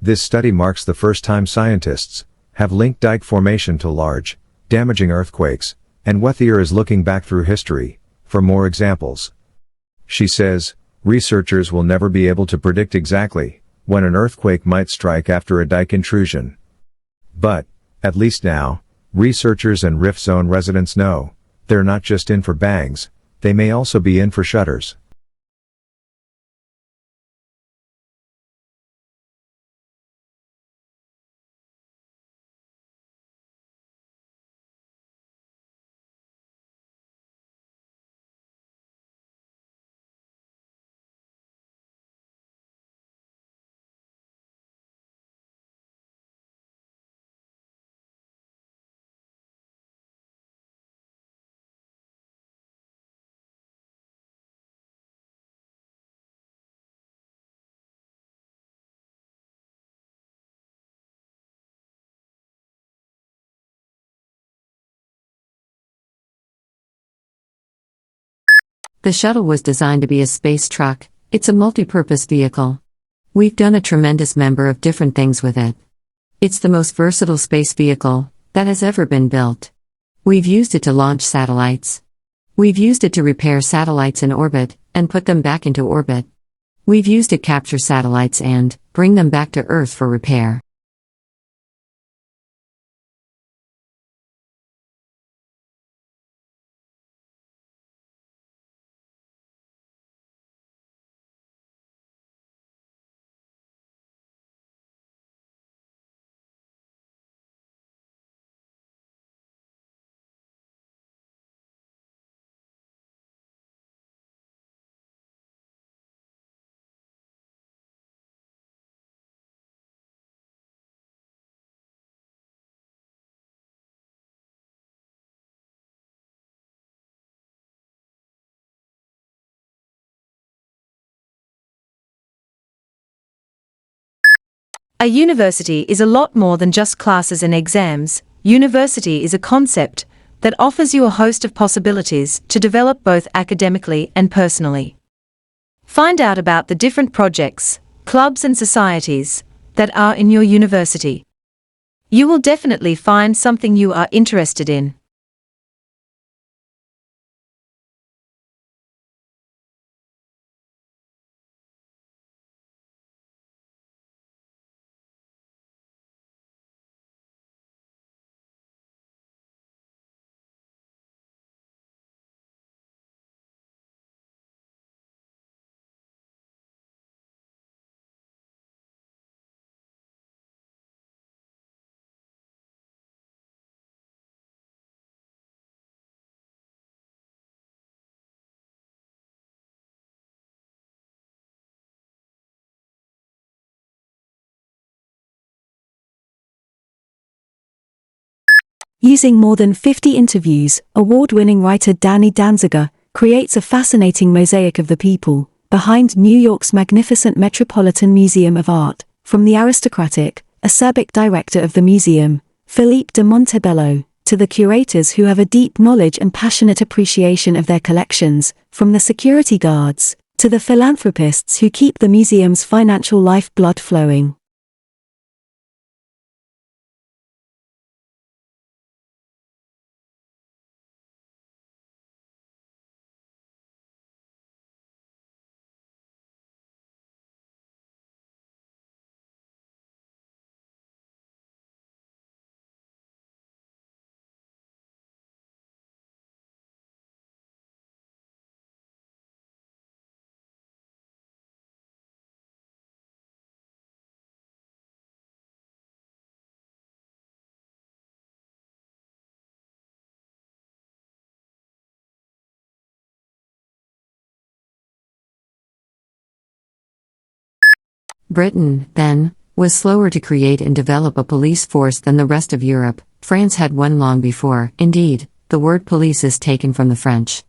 This study marks the first time scientists have linked dike formation to large, damaging earthquakes, and Wethier is looking back through history for more examples. She says, researchers will never be able to predict exactly when an earthquake might strike after a dike intrusion. But, at least now, researchers and rift zone residents know they're not just in for bangs, they may also be in for shutters. The shuttle was designed to be a space truck. It's a multi-purpose vehicle. We've done a tremendous number of different things with it. It's the most versatile space vehicle that has ever been built. We've used it to launch satellites. We've used it to repair satellites in orbit and put them back into orbit. We've used it to capture satellites and bring them back to Earth for repair. A university is a lot more than just classes and exams. University is a concept that offers you a host of possibilities to develop both academically and personally. Find out about the different projects, clubs and societies that are in your university. You will definitely find something you are interested in. Using more than 50 interviews, award-winning writer Danny Danziger creates a fascinating mosaic of the people behind New York's magnificent Metropolitan Museum of Art, from the aristocratic, acerbic director of the museum, Philippe de Motebello, to the curators who have a deep knowledge and passionate appreciation of their collections, from the security guards to the philanthropists who keep the museum's financial lifeblood flowing. Britain, then, was slower to create and develop a police force than the rest of Europe. France had one long before. Indeed, the word police is taken from the French.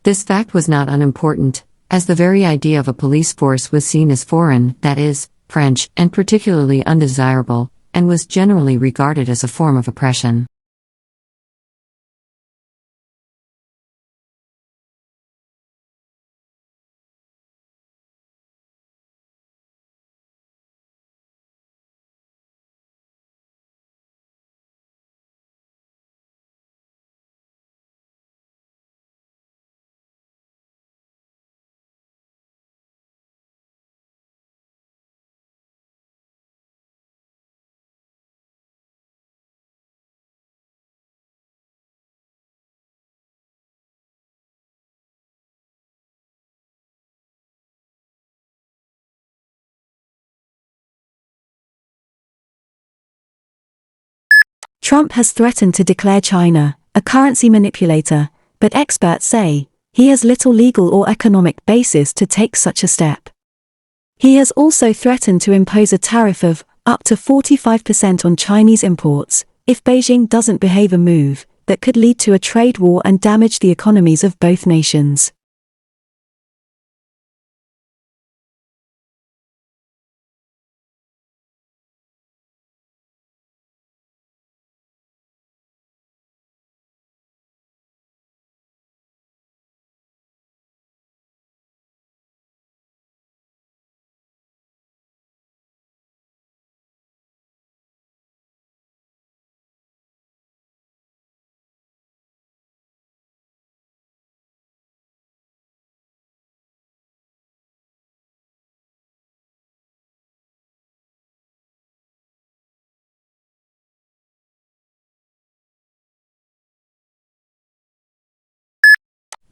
This fact was not unimportant, as the very idea of a police force was seen as foreign, that is, French, and particularly undesirable, and was generally regarded as a form of oppression. Trump has threatened to declare China a currency manipulator, but experts say he has little legal or economic basis to take such a step. He has also threatened to impose a tariff of up to 45% on Chinese imports if Beijing doesn't behave, a move that could lead to a trade war and damage the economies of both nations.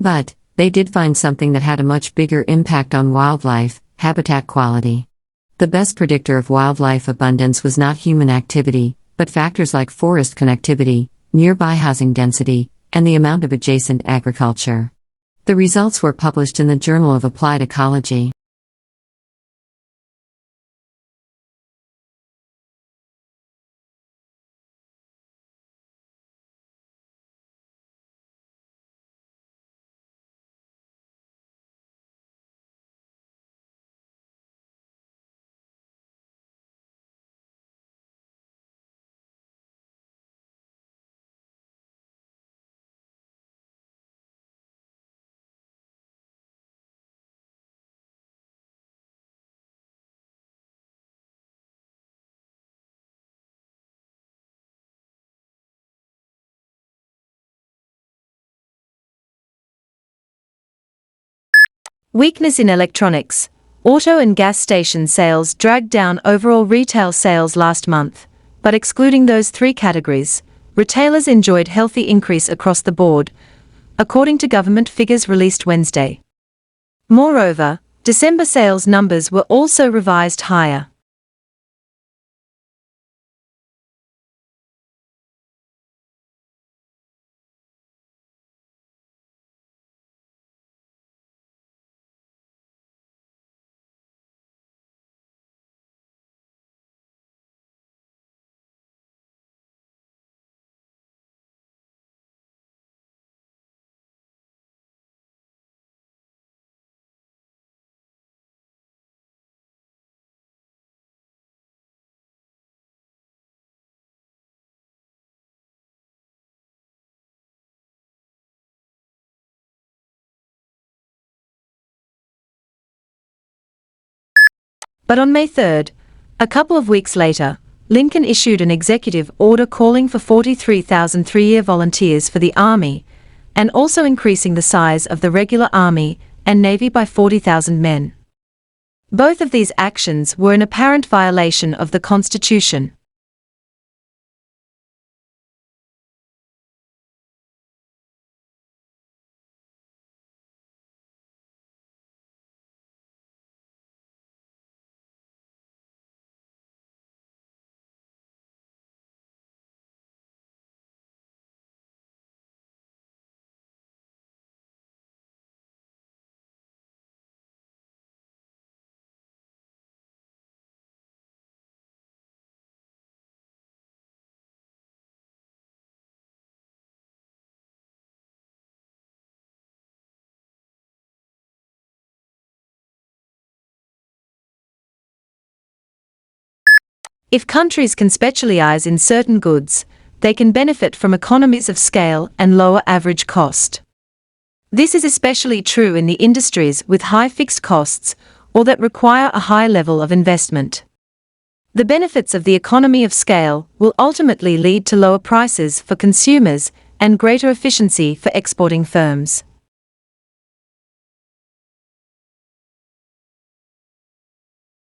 But they did find something that had a much bigger impact on wildlife: habitat quality. The best predictor of wildlife abundance was not human activity, but factors like forest connectivity, nearby housing density, and the amount of adjacent agriculture. The results were published in the Journal of Applied Ecology. Weakness in electronics. Auto and gas station sales dragged down overall retail sales last month, but excluding those three categories, retailers enjoyed healthy increase across the board, according to government figures released Wednesday. Moreover, December sales numbers were also revised higher. But on May 3rd, a couple of weeks later, Lincoln issued an executive order calling for 43,000 three-year volunteers for the Army, and also increasing the size of the regular Army and Navy by 40,000 men. Both of these actions were an apparent violation of the Constitution. If countries can specialize in certain goods, they can benefit from economies of scale and lower average cost. This is especially true in the industries with high fixed costs or that require a high level of investment. The benefits of the economy of scale will ultimately lead to lower prices for consumers and greater efficiency for exporting firms.